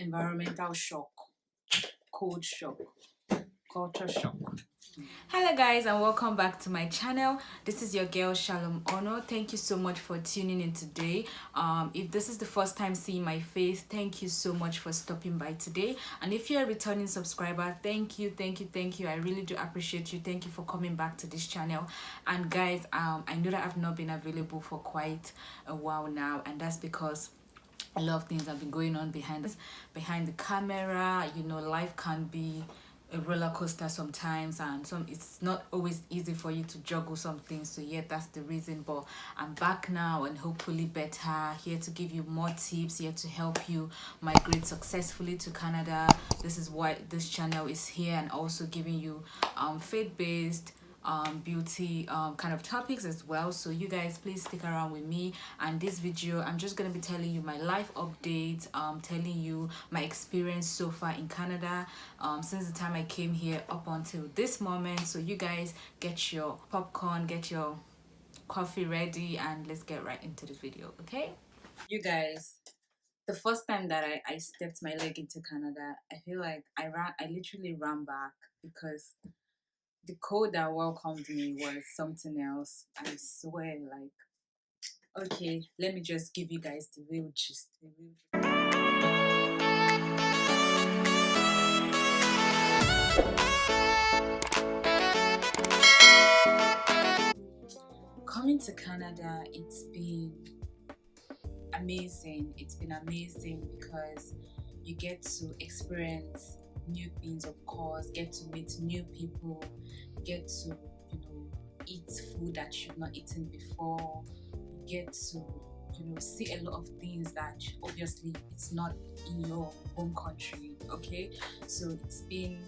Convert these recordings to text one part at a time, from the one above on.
environmental shock, cold shock, culture shock. Hello guys, and welcome back to my channel. This is your girl Shalom Onoh. Thank you so much for tuning in today. If this is the first time seeing my face, thank you so much for stopping by today. And if you're a returning subscriber, thank you. I really do appreciate you. Thank you for coming back to this channel. And guys, I know that I've not been available for quite a while now, and that's because a lot of things have been going on behind the camera. You know, life can be a roller coaster sometimes, and it's not always easy for you to juggle some things. So yeah, that's the reason. But I'm back now, and hopefully better, here to give you more tips, here to help you migrate successfully to Canada. This is why this channel is here, and also giving you faith-based beauty kind of topics as well. So you guys, please stick around with me. And this video, I'm just gonna be telling you my life updates, telling you my experience so far in Canada, since the time I came here up until this moment. So you guys, get your popcorn, get your coffee ready, and let's get right into the video. Okay, You guys, the first time that I stepped my leg into Canada, I feel like I literally ran back because the code that welcomed me was something else. I swear, like, okay, let me just give you guys the real gist. Coming to Canada, it's been amazing. It's been amazing because you get to experience new things, of course, get to meet new people, get to, eat food that you've not eaten before, you get to, see a lot of things that obviously it's not in your home country. Okay, so it's been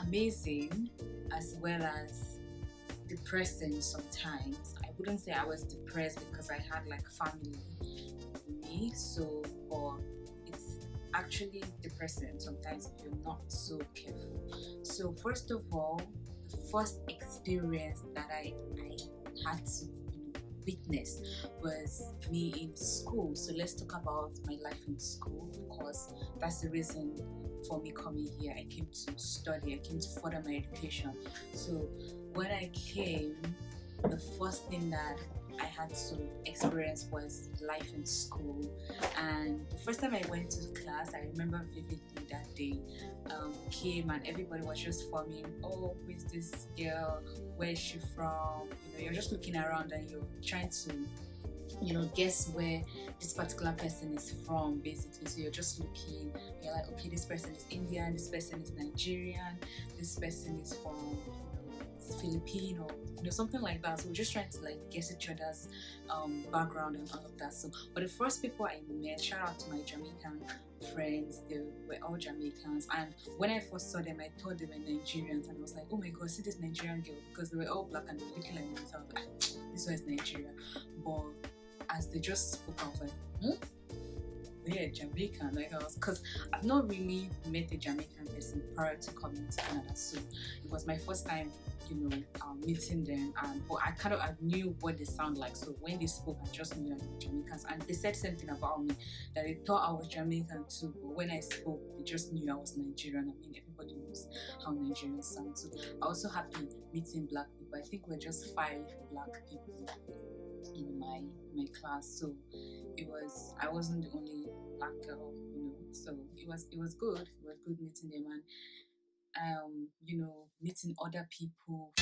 amazing as well as depressing sometimes. I wouldn't say I was depressed because I had like family with me, so, but it's actually depressing sometimes if you're not so careful. So first of all, the first experience that I had to witness was me in school. So let's talk about my life in school. Of course, that's the reason for me coming here. I came to study, I came to further my education. So when I came, the first thing that I had to experience was life in school. And the first time I went to class, I remember vividly that day, came and everybody was just forming, oh, who is this girl, where is she from? You're just looking around and you're trying to guess where this particular person is from, basically. So you're just looking, you're like, okay, this person is Indian, this person is Nigerian, this person is from Filipino, something like that. So we're just trying to like guess each other's background and all of that. So, but the first people I met, shout out to my Jamaican friends, they were all Jamaicans, and when I first saw them, I thought they were Nigerians, and I was like, oh my god, see this Nigerian girl, because they were all black and they were looking like me. So I was like, this one is Nigeria. But as they just spoke, I was like, yeah, Jamaican. Like I was, because I've not really met a Jamaican person prior to coming to Canada, so it was my first time, meeting them. But I knew what they sound like. So when they spoke, I just knew that they were Jamaicans, and they said something about me that they thought I was Jamaican too. But when I spoke, they just knew I was Nigerian. I mean, everybody knows how Nigerians sound. So I was also happy meeting black people. I think we're just 5 black people in my class, so I wasn't the only black girl, so it was good. It was good meeting them and meeting other people.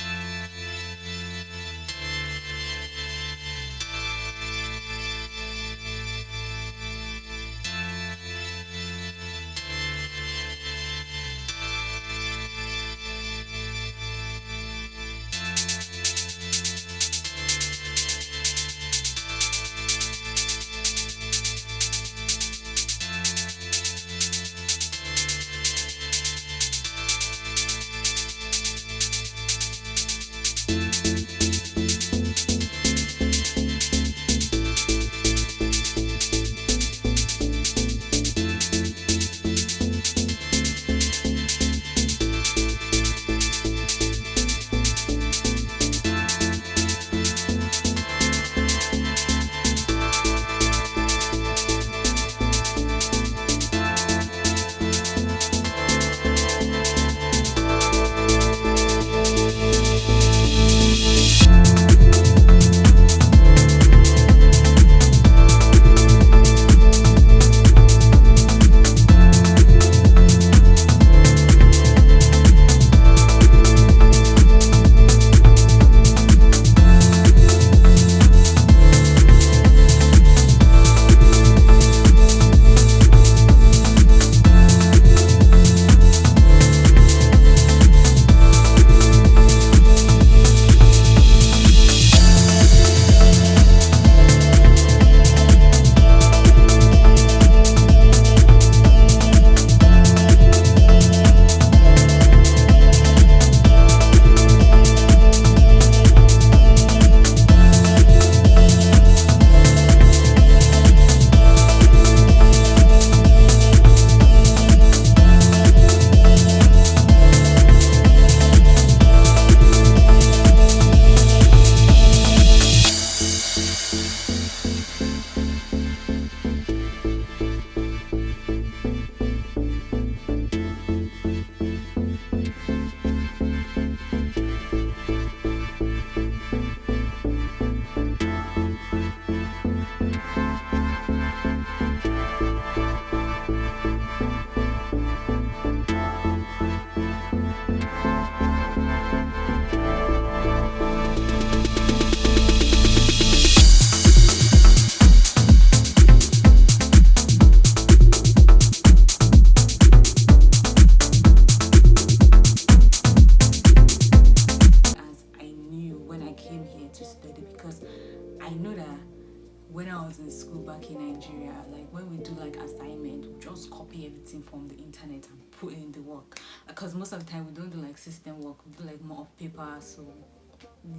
when I was in school back in Nigeria, like when we do like assignment, we just copy everything from the internet and put in the work. Because most of the time we don't do like system work, we do like more of paper. So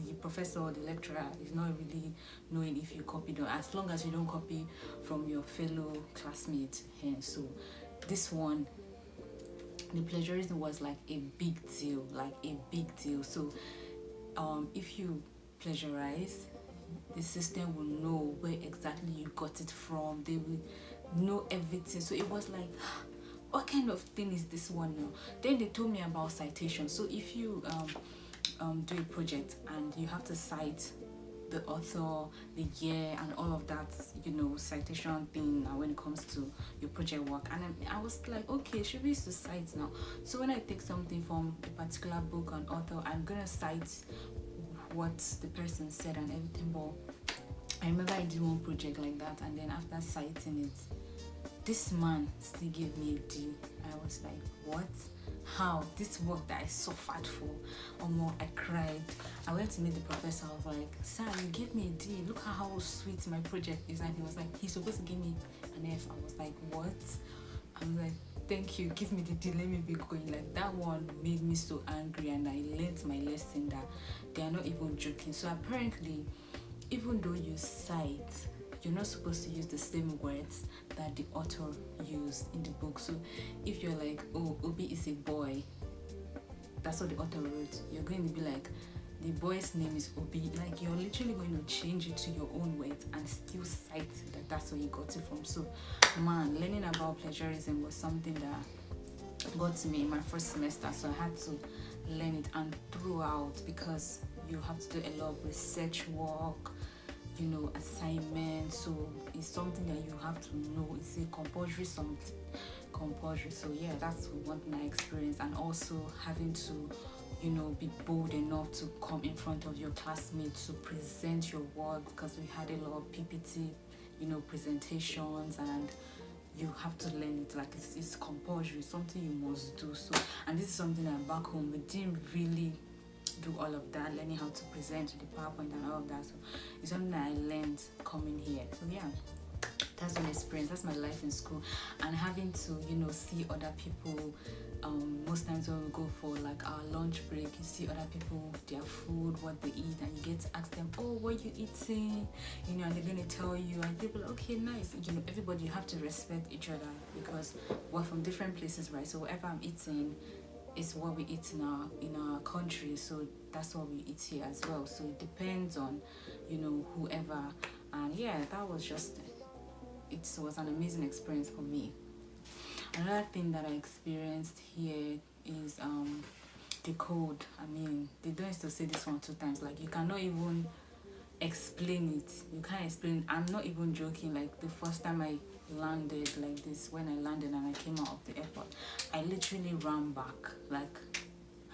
the professor or the lecturer is not really knowing if you copied or, as long as you don't copy from your fellow classmates. And so this one, the plagiarism was like a big deal, So if you plagiarize, the system will know where exactly you got it from. They will know everything. So it was like, what kind of thing is this one now? Then they told me about citation. So if you do a project and you have to cite the author, the year, and all of that, citation thing when it comes to your project work. And I was like, okay, should we use to cite now? So when I take something from a particular book and author, I'm gonna cite what the person said and everything. But I remember I did one project like that, and then after citing it, this man still gave me a D. I was like, what? How? This work that I suffered for? I cried. I went to meet the professor. I was like, sir, you gave me a D. Look how sweet my project is. And he was like, he's supposed to give me an F. I was like, what? I'm like, thank you, give me the D, let me be going. Like, that one made me so angry, and I learned my lesson that they are not even joking. So apparently, even though you cite, you're not supposed to use the same words that the author used in the book. So if you're like, oh, Obi is a boy, that's what the author wrote, you're going to be like, the boy's name is Obi. Like, you're literally going to change it to your own words and still cite that that's where you got it from. So man, learning about plagiarism was something that got to me in my first semester. So I had to learn it, and throughout, because you have to do a lot of research work, assignments. So it's something that you have to know. It's a compulsory So yeah, that's one thing I experienced. And also having to be bold enough to come in front of your classmates to present your work, because we had a lot of PPT presentations, and you have to learn it. Like, it's compulsory, something you must do. So, and this is something that back home we didn't really do all of that, learning how to present to the PowerPoint and all of that. So it's something that I learned coming here. So yeah, that's one experience. That's my life in school. And having to see other people, most times when we go for like our lunch break, you see other people, their food, what they eat, and you get to ask them, oh, what you eating, and they're going to tell you, and they'll be like, okay, nice. Everybody, you have to respect each other, because we're from different places, right? So whatever I'm eating is what we eat in our country, so that's what we eat here as well. So it depends on whoever. And yeah, that was just it was an amazing experience for me. Another thing that I experienced here is the code. I mean, they don't used to say this one 2 times. Like, you cannot even explain it. You can't explain. I'm not even joking. Like, the first time I landed like this, when I landed and I came out of the airport, I literally ran back. Like,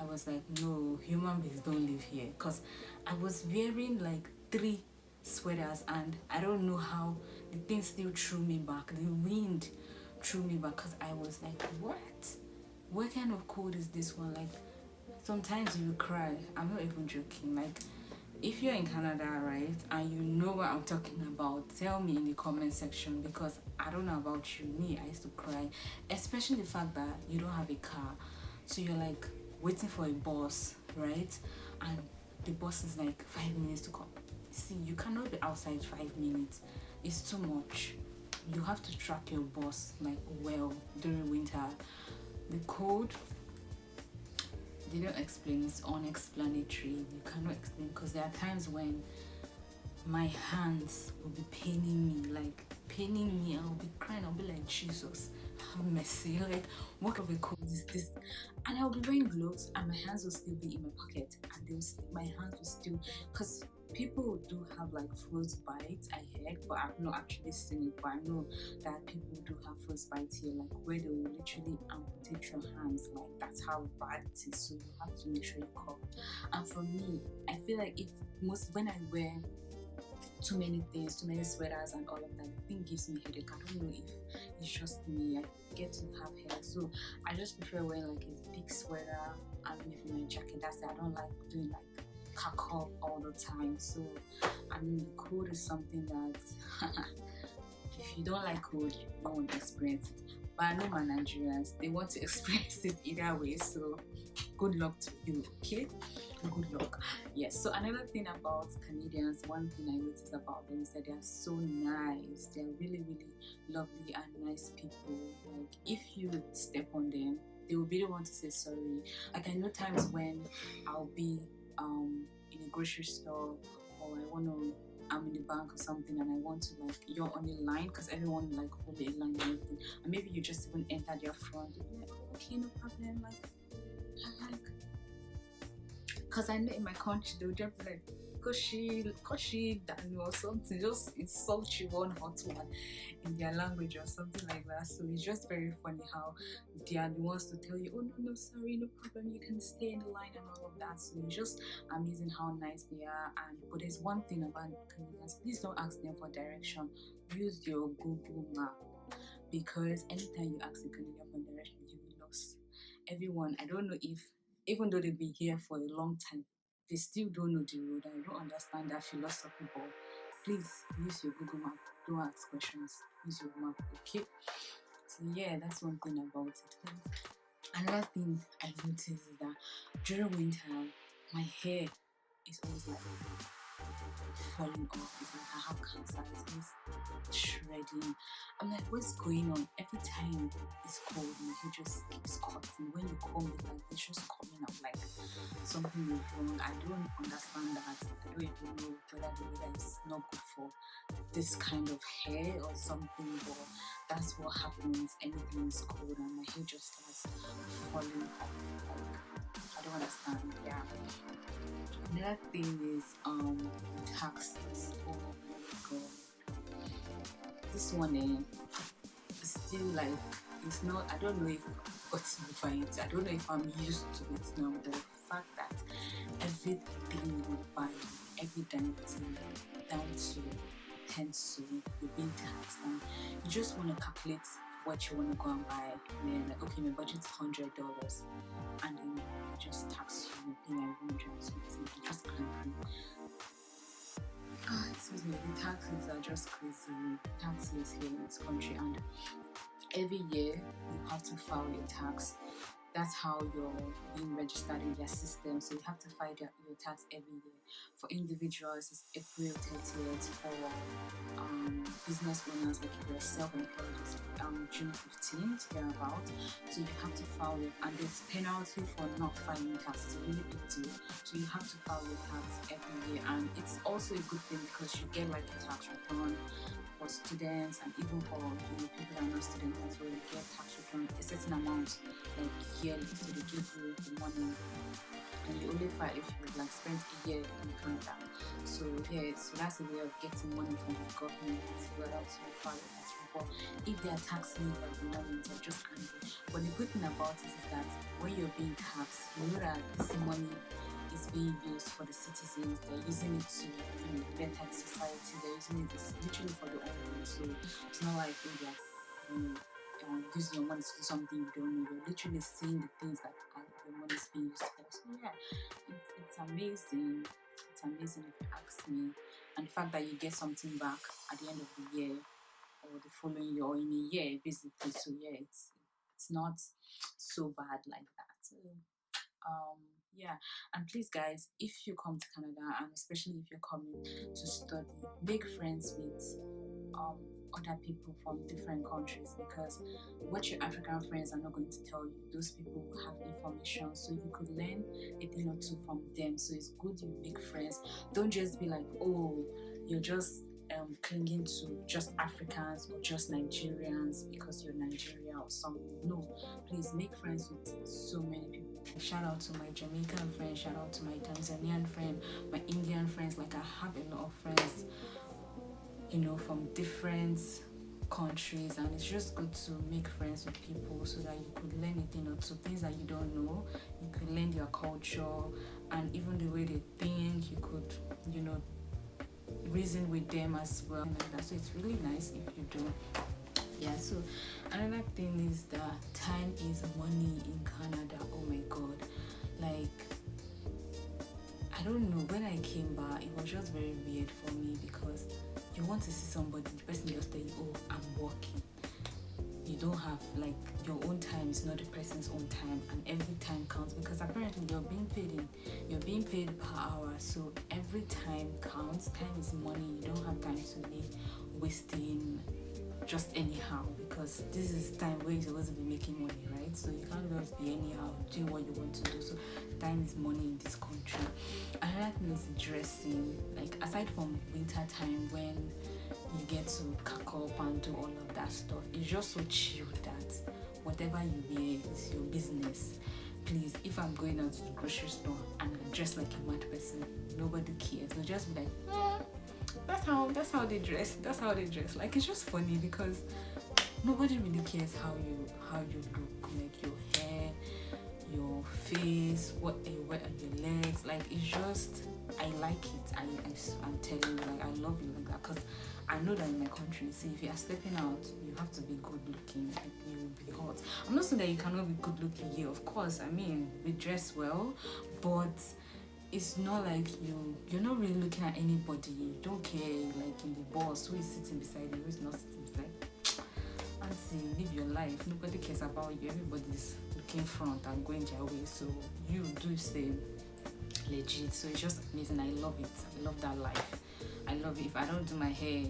I was like, no, human beings don't live here, because I was wearing like 3 sweaters, and I don't know how the thing still threw me back. The wind threw me back, because I was like, what kind of cold is this one? Like, sometimes you will cry. I'm not even joking. Like, if you're in Canada, right, and you know what I'm talking about, tell me in the comment section, because I don't know about you. Me, I used to cry, especially the fact that you don't have a car, so you're like waiting for a bus, right? And the bus is like 5 minutes to come. See, you cannot be outside 5 minutes. It's too much. You have to track your bus like well during winter. The code, they don't explain. It's unexplanatory. You cannot explain, because there are times when my hands will be paining me. I'll be crying. I'll be like, Jesus, have mercy. Like, what kind of a code is this? And I'll be wearing gloves, and my hands will still be in my pocket, and my hands will still, because people do have like frostbite, I heard, but I've not actually seen it. But I know that people do have frostbite here, like where they will literally amputate your hands. Like, that's how bad it is. So you have to make sure you cover. And for me, I feel like when I wear too many things, too many sweaters and all of that, the thing gives me headache. I don't know if it's just me. I get to have hair, so I just prefer wearing like a thick sweater and maybe my jacket. That's it. I don't like doing like cackle all the time. So I mean, cold is something that if you don't like cold, you don't want to experience it. But I know my Nigerians, they want to experience it either way. So good luck to you, okay? Good luck. Yes. So another thing about Canadians, one thing I noticed about them is that they are so nice. They are really, really lovely and nice people. Like if you step on them, they will really want to say sorry. Like I know times when I'll be in a grocery store, or I'm in the bank or something, and I want to, like, you're on a line because everyone like follow a line and everything, and maybe you just even enter their front. You're like, oh, okay, no problem. Like, because I know in my country they'll just be like, Koshi, Danu or something, just insult you one hot one in their language or something like that. So it's just very funny how they are the ones to tell you, oh no, sorry, no problem, you can stay in the line and all of that. So it's just amazing how nice they are. And but there's one thing about Canadians, please don't ask them for direction. Use your Google map, because anytime you ask a Canadian for direction, you will be lost. Everyone, I don't know if, even though they've been here for a long time, they still don't know the road. I don't understand that philosophy, but please use your Google map. Don't ask questions. Use your map, okay? So yeah, that's one thing about it. Another thing I noticed is that during winter, my hair is always like falling off. It's like I have cancer. It's always shredding. I'm like, what's going on? Every time it's cold, my hair just keeps cutting. When you comb it, like it's just coming out like something is wrong. I don't understand that. I don't even know whether the weather is not good for this kind of hair or something, but that's what happens. Anything is cold and my hair just starts falling off. Like, I don't understand. Yeah. Another thing is taxes. Oh my god. This one is still like, it's not, I don't know if I've gotten over it. I don't know if I'm used to it now. The fact that everything you buy, every damn thing, down to pencil, you're being taxed, and you just want to calculate what you want to go and buy. And then like, okay, my budget's $100, and then they just tax you, you're paying like 100 something. You just can't. Excuse me, the taxes are just crazy. Taxes here in this country, and every year you have to file your tax. That's how you're being registered in their system. So you have to file your tax every year. For individuals, it's April 30th. For business owners like if you're self-employed, it's June 15th, thereabout. So you have to file it, and there's penalty for not filing tax. It's a really big deal. So you have to file your tax every year, and it's also a good thing because you get like a tax return for students, and even for people that are not students as well. You get tax return a certain amount like yearly, so they give you the money, and you only file if you like spent a year in Canada. So yeah, so that's a way of getting money from the government as well. So you file your tax return. But if they are taxing you at the moment, they're just angry. But the good thing about it is that when you're being taxed, you know that this money is being used for the citizens. They're using it to better the society. They're using it literally for their own good. So it's not like they're using your money to do something you don't know. You're literally seeing the things that your money is being used for. So yeah, it's amazing. It's amazing if you ask me. And the fact that you get something back at the end of the year or the following year or in a year, basically. So yeah, it's not so bad like that. So, yeah, and please guys, if you come to Canada, and especially if you're coming to study, make friends with other people from different countries, because what your African friends are not going to tell you, those people will have information, so you could learn a thing or two from them. So it's good you make friends. Don't just be like, oh, you're just clinging to just Africans or just Nigerians because you're Nigeria or something. No, please make friends with so many people. Shout out to my Jamaican friend, shout out to my Tanzanian friend, my Indian friends. Like, I have a lot of friends, from different countries, and it's just good to make friends with people so that you could learn a thing or two things that you don't know. You could learn their culture and even the way they think. You could, reason with them as well. So it's really nice if you do. Yeah, so another thing is that time is money in Canada. Oh my god. Like, I I don't know, when I came back, it was just very weird for me because you want to see somebody, the person just tell you, oh, I'm working. You don't have, like, your own time is not the person's own time, and every time counts because apparently you're being paid per hour, so every time counts. Time is money. You don't have time to be wasting just anyhow, because this is time where you're supposed to be making money, right? So you can't just be anyhow doing what you want to do. So time is money in this country. Another thing is dressing. Like, aside from winter time when you get to cack up and do all of that stuff, it's just so chill that whatever you wear is your business. Please, if I'm going out to the grocery store and I dress like a mad person, nobody cares. They'll just be like, that's how they dress. That's how they dress. Like, it's just funny because nobody really cares how you look, like your hair, your face, what you wear on your legs. Like, it's just, I like it. I'm telling you, like, I love it like that, because I know that in my country, see, if you are stepping out, you have to be good looking. Like, you will be hot. I'm not saying that you cannot be good looking here. Of course, I mean, we dress well, but it's not like you're not really looking at anybody. You don't care, like, in the bus, who is sitting beside you, who is not sitting beside you. Auntie, live your life. Nobody cares about you. Everybody's looking front and going their way. So you do stay legit. So it's just amazing. I love it. I love that life. I love it. If I don't do my hair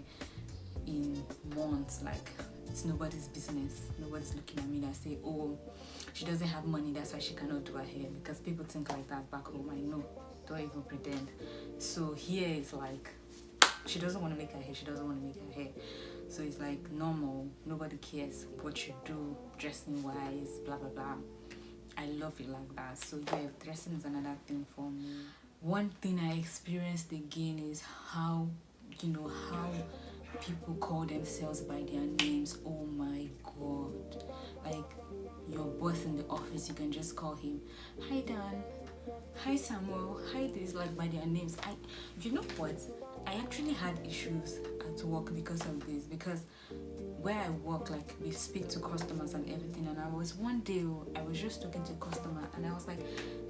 in months, like, it's nobody's business. Nobody's looking at me and say, oh, she doesn't have money, that's why she cannot do her hair. Because people think like that back home. I know. Don't even pretend. So here it's like, she doesn't want to make her hair. She doesn't want to make her hair. So it's like normal. Nobody cares what you do, dressing wise, blah blah blah. I love it like that. So yeah, dressing is another thing for me. One thing I experienced again is how people call themselves by their names. Oh my god. Like, your boss in the office, you can just call him, hi Dan, hi Samuel, hi this, like, by their names. You know what? I actually had issues at work because of this, because where I work, like, we speak to customers and everything, and one day I was just talking to a customer and I was like,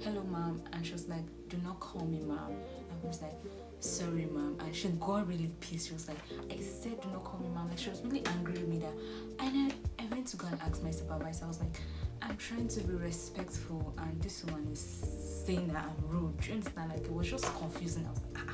hello ma'am, and she was like, do not call me ma'am. I was like, sorry ma'am, and she got really pissed. She was like, I said do not call me ma'am. Like, she was really angry with me that, and I went to go and ask my supervisor. I was like, I'm trying to be respectful and this one is saying that I'm rude. Do you understand? Like, it was just confusing. I was like,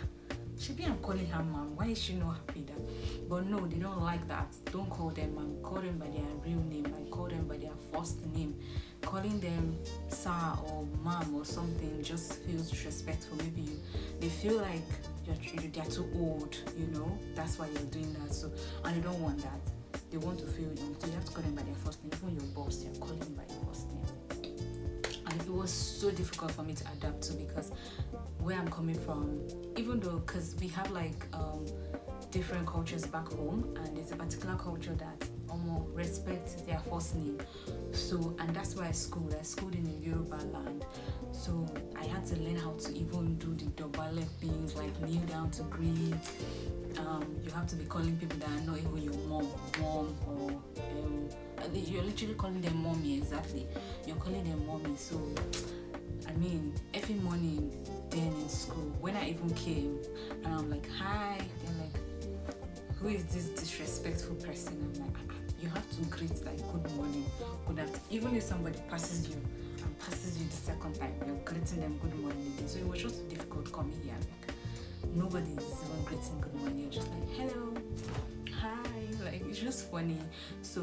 maybe I'm calling her mom. Why is she not happy that? But no, they don't like that. Don't call them mom. Call them by their real name. Like, call them by their first name. Calling them sir or mom or something just feels disrespectful. Maybe they feel like they're too old. You know, that's why you're doing that. So, and they don't want that. They want to feel young. So you have to call them by their first name. Even your boss, you're calling by your first name. And it was so difficult for me to adapt to, because where I'm coming from, even though, because we have like different cultures back home, and there's a particular culture that respect their first name. So, and that's why I schooled in the Yoruba land. So I had to learn how to even do the dobale things, like kneel down to greet. You have to be calling people that are not even your mom, or you're literally calling them mommy. Exactly, you're calling them mommy. So I mean, every morning then in school, when I even came and I'm like, hi, they're like, who is this disrespectful person? I'm like, you have to greet like good morning, good afternoon. Even if somebody passes you the second time, you're greeting them good morning again. So it was just difficult coming here. Like, nobody is even greeting good morning. You're just like, hello, hi. Like, it's just funny. So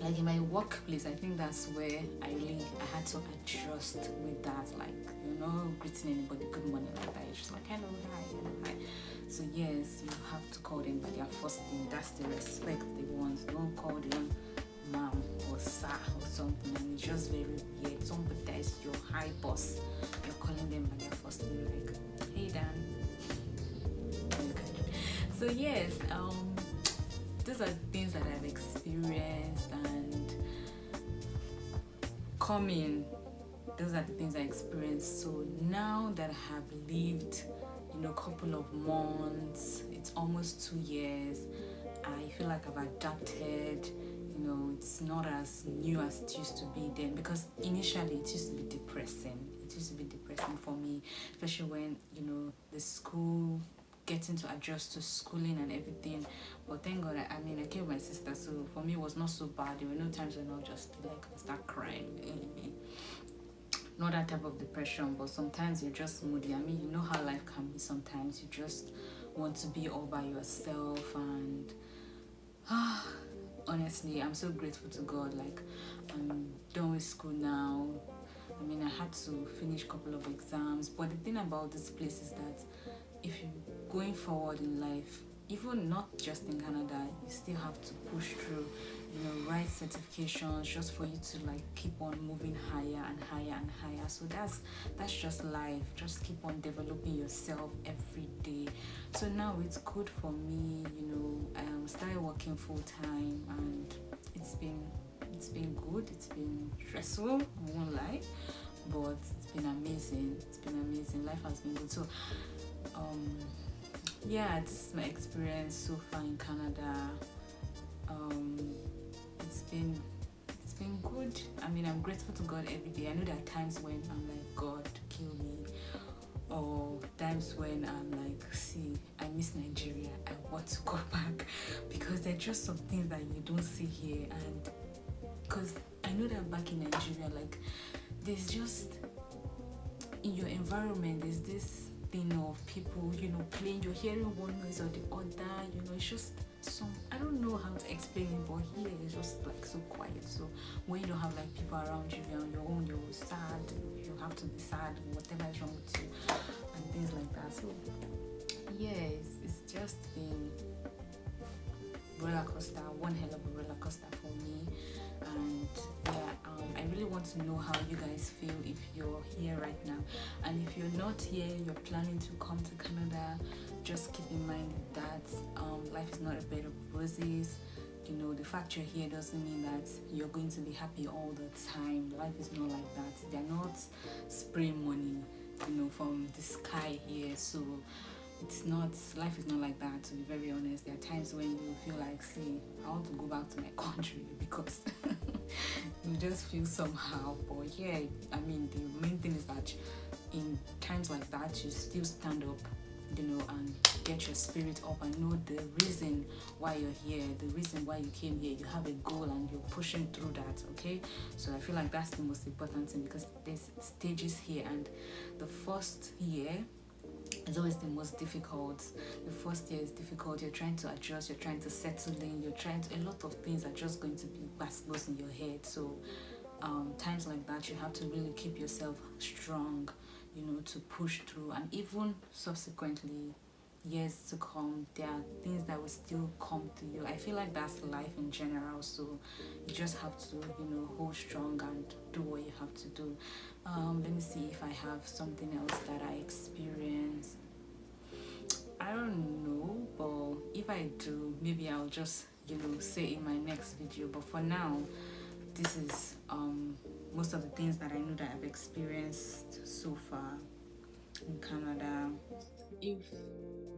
like in my workplace, I think that's where I had to adjust with that. Like, greeting anybody good morning like that. It's just like, hello, hi. So yes, you have to call them by their first name. That's the respect they want. Don't call them mom or sir or something. And it's just very weird. Somebody that is your high boss, you're calling them by their first name, like, hey Dan. So yes, those are things that I've experienced, and those are the things I experienced. So now that I have lived, a couple of months, it's almost 2 years, I feel like I've adapted. it's not as new as it used to be then, because initially it used to be depressing. It used to be depressing for me, especially when, the school, getting to adjust to schooling and everything. But thank God, I came with my sister, so for me it was not so bad. There were no times when I'll just like start crying. Not that type of depression, but sometimes you're just moody. You know how life can be sometimes. You just want to be all by yourself, and honestly, I'm so grateful to God. Like, I'm done with school now. I had to finish a couple of exams, but the thing about this place is that if you're going forward in life, even not just in Canada, you still have to push through, write certifications just for you to like keep on moving higher and higher and higher. So that's just life. Just keep on developing yourself every day. So now it's good for me. I started working full time, and it's been good. It's been stressful, I won't lie, but it's been amazing. Life has been good. So this is my experience so far in Canada. It's been good. I'm grateful to God every day. I know there are times when I'm like, God, kill me, or times when I'm like, see, I miss Nigeria, I want to go back, because there are just some things that you don't see here. And because I know that back in Nigeria, like, there's just, in your environment, there's this thing of people, playing, you're hearing one noise or the other, it's just I don't know how to explain it, but here it's just like so quiet. So when you don't have like people around you, you're on your own, you're sad, you have to be sad, whatever is wrong with you, and things like that. So it's just been roller coaster, one hell of a roller coaster for me. And I really want to know how you guys feel if you're here right now. And if you're not here, you're planning to come to Canada, just keep in mind that life is not a bed of roses. The fact you're here doesn't mean that you're going to be happy all the time. Life is not like that. They're not spraying money, from the sky here. So life is not like that, to be very honest. There are times when you feel like, see, I want to go back to my country, because you just feel somehow. But the main thing is that in times like that, you still stand up, and get your spirit up and know the reason why you're here, the reason why you came here. You have a goal and you're pushing through that, okay? So I feel like that's the most important thing, because there's stages here, and the first year is always the most difficult. The first year is difficult. You're trying to adjust, you're trying to settle in, a lot of things are just going to be basketballs in your head. So times like that, you have to really keep yourself strong, to push through. And even subsequently, years to come, there are things that will still come to you. I feel like that's life in general. So you just have to, hold strong and do what you have to do. Let me see if I have something else that I experienced. I don't know, but if I do, maybe I'll just, say in my next video. But for now, this is most of the things that I know that I've experienced so far in Canada. If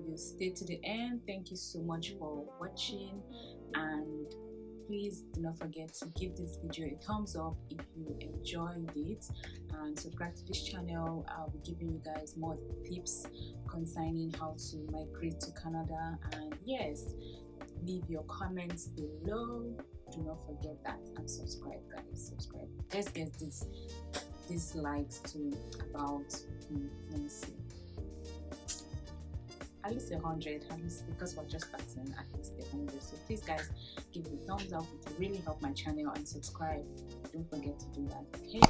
you stay to the end, thank you so much for watching, and please do not forget to give this video a thumbs up if you enjoyed it, and subscribe to this channel. I'll be giving you guys more tips concerning how to migrate to Canada. And yes, leave your comments below. Do not forget that, and subscribe, guys. Subscribe. Let's get this likes to about let me see, at least 100, at least, because we're just starting, at least 100. So please, guys, give me a thumbs up. It will really help my channel, and subscribe. Don't forget to do that, okay?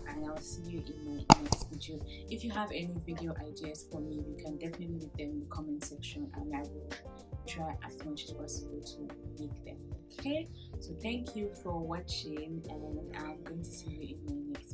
And I'll see you in my next video. If you have any video ideas for me, you can definitely leave them in the comment section, and I will try as much as possible to make them, okay? So thank you for watching, and I'm going to see you in my next